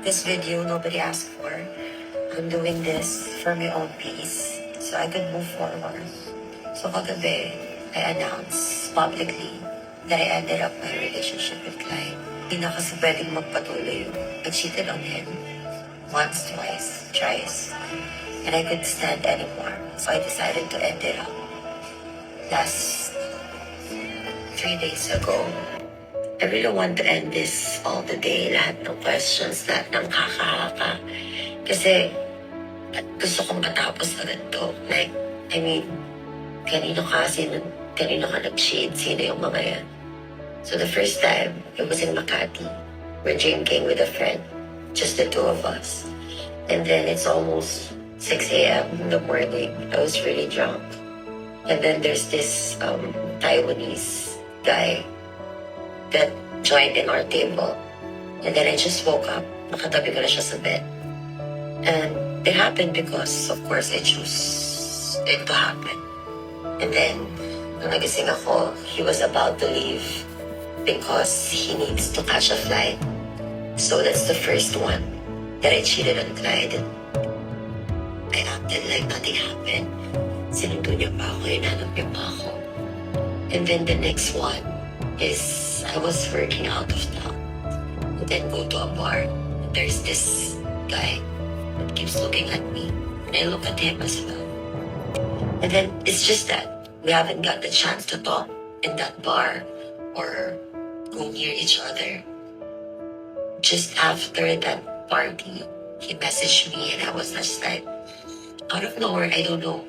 This video nobody asked for. I'm doing this for my own peace so I could move forward. So kagabi, I announced publicly that I ended up my relationship with Clyde. Hindi na kasi pwedeng magpatuloy yun. I cheated on him once, twice, thrice. And I couldn't stand anymore. So I decided to end it up. Last 3 days ago, I really want to end this all today. Lahat ng questions, lahat ng kakahaka. Kasi gusto kong matapos agad to. Like, I mean, kanino ka nag-shade? Sino yung mga yan? So the first time, it was in Makati. We're drinking with a friend. Just the two of us. And then it's almost 6 a.m. in the morning. I was really drunk. And then there's this Taiwanese guy that joined in our table. And then I just woke up. Nakatabi ko na siya sa bed. And it happened because, of course, I chose it to happen. And then, nung nagising ako, he was about to leave because he needs to catch a flight. So that's the first one that I cheated on Clyde. I acted like nothing happened. Sinundo niya pa ako, hinanap niya pa ako. And then the next one is I was working out of town and then go to a bar. There's this guy that keeps looking at me and I look at him as well. And then it's just that we haven't got the chance to talk in that bar or go near each other. Just after that party, he messaged me and I was just like, out of nowhere, I don't know.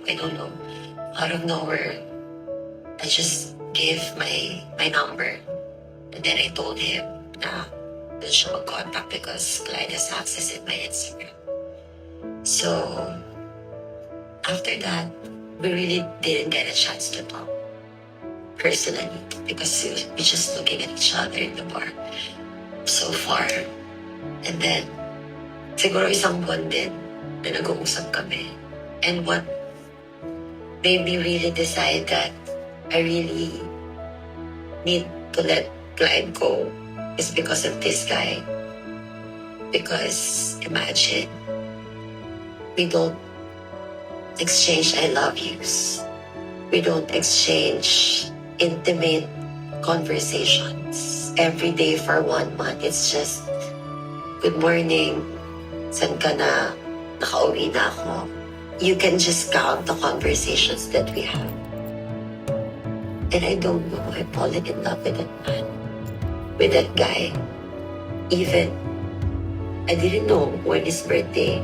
Out of nowhere, I just gave my number. And then I told him na doon siya mag-contact because Clyde has access in my Instagram. So, after that, we really didn't get a chance to talk personally because we just looking at each other in the bar so far. And then, siguro isang buwan din na nag-uusap kami. And what made me really decide that I really need to let Clyde go is because of this guy. Because imagine, we don't exchange I love yous. We don't exchange intimate conversations every day for 1 month. It's just, good morning, saan ka na? Nakauwi na ako. You can just count the conversations that we have. And I don't know, I've fallen in love with that man. With that guy. Even, I didn't know when his birthday.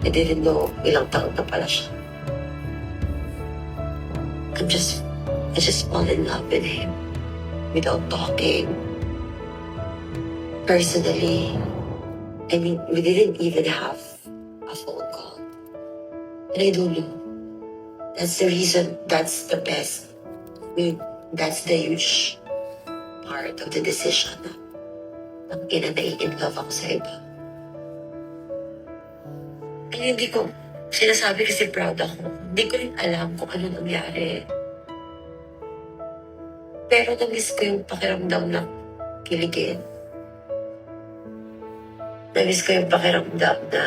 I didn't know ilang taon na pala siya. I just fall in love with him without talking. Personally, I mean, we didn't even have a phone call. And I don't know. That's the reason, that's the best. That's the huge part of the decision na in love ako sa iba. And hindi ko sinasabi kasi proud ako. Hindi ko rin alam kung ano nangyari. Pero na-miss ko yung pakiramdam na kiligin. Na-miss ko yung pakiramdam na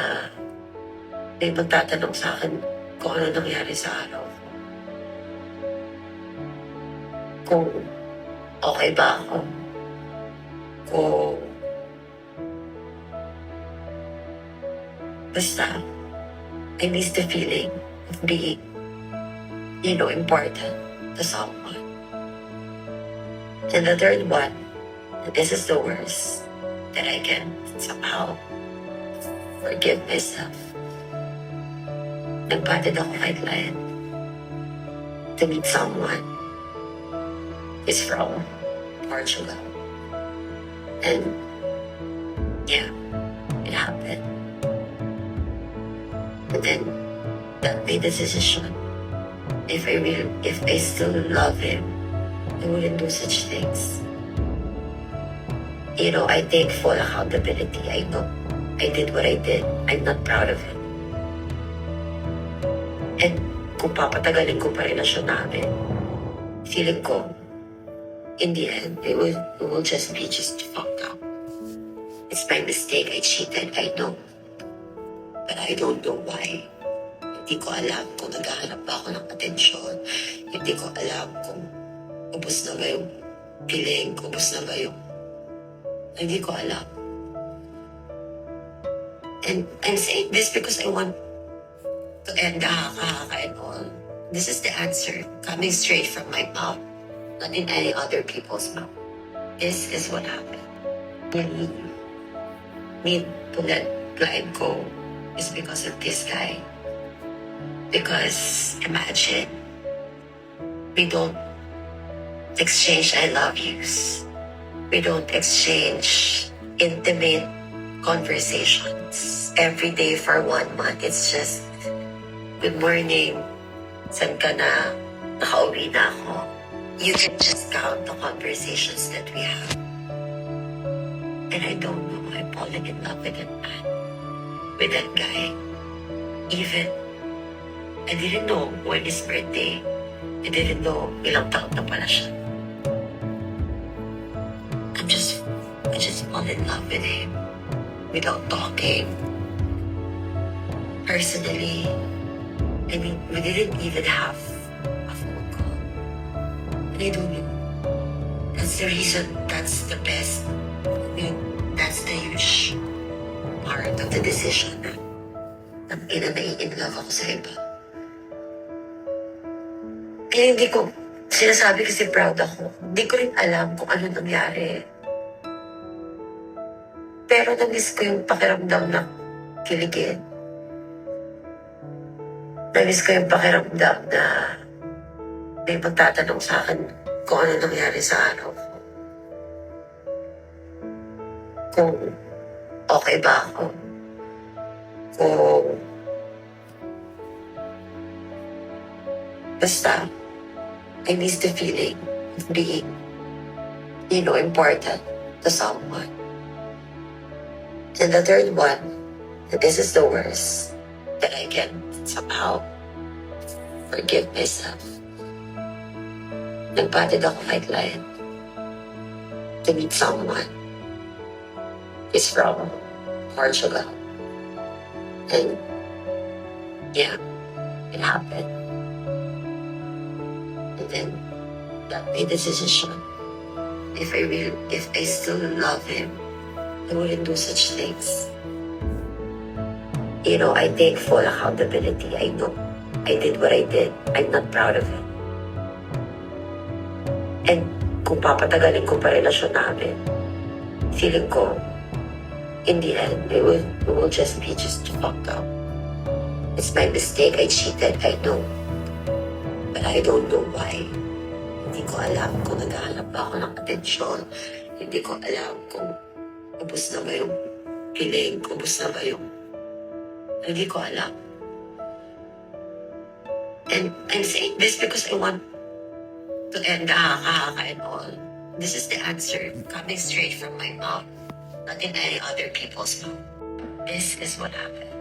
may magtatanong sa akin kung ano nangyari sa araw. Kung okay ba ako. Kung basta, I miss the feeling of being, important to someone. And the third one, and this is the worst, that I can somehow forgive myself. Nagpatid ako kay Clyde to meet someone who's from Portugal. And yeah, it happened. And then that made the decision. If I still love him, I wouldn't do such things. I take full accountability. I know I did what I did. I'm not proud of it. And kung papatagalin ko pa relasyon namin, feeling ko, in the end, it will just be fucked up. It's my mistake. I cheated. I know. But I don't know why. Hindi ko alam kung naghahanap ba ako ng atensyon. Hindi ko alam kung ubos na ba yung piling, ubos na ba yung... Hindi ko alam. And I'm saying this because I want to end the haka-haka and all. This is the answer coming straight from my mouth, not in any other people's mouth. This is what happened. I need to let Blind go is because of this guy. Because imagine, we don't exchange I love yous. We don't exchange intimate conversations every day for 1 month. It's just, good morning, saan ka na? Nakauwi na ako. You can just count the conversations that we have. And I don't know, I'm falling in love with that man. With that guy. Even, I didn't know when his birthday. I didn't know ilang taon na pala siya. I just fall in love with him. Without talking. Personally, I mean, we didn't even have a phone call. And I don't know. That's the reason, that's the best. I mean, that's the huge part of the decision na in love ako sa iba. Kaya hindi ko, sinasabi kasi proud ako. Hindi ko rin alam kung ano nangyari. Pero na-miss ko yung pakiramdam ng kiligin. Na-miss ko yung pakiramdam na may magtatanong sa akin kung ano nangyari sa araw ko. Kung okay ba ako. Kung basta, I miss the feeling of being, important to someone. And the third one, that this is the worst, that I can somehow forgive myself. Nagpatid ako kay client to meet someone. He's from Portugal. And yeah, it happened. And then that made the decision. If I still love him, I wouldn't do such things. I take full accountability. I know I did what I did. I'm not proud of it. And kung papatagalin ko pa relasyon namin, feeling ko, in the end, we will just be just fucked up. It's my mistake. I cheated. I know. But I don't know why. Hindi ko alam kung naghahanap ba ako ng atensyon. Hindi ko alam kung ubos na ba yung piling, ubos na ba yung... Hindi ko alam. And I'm saying this because I want to end the haka-haka and all. This is the answer coming straight from my mouth, not in any other people's mouth. This is what happened.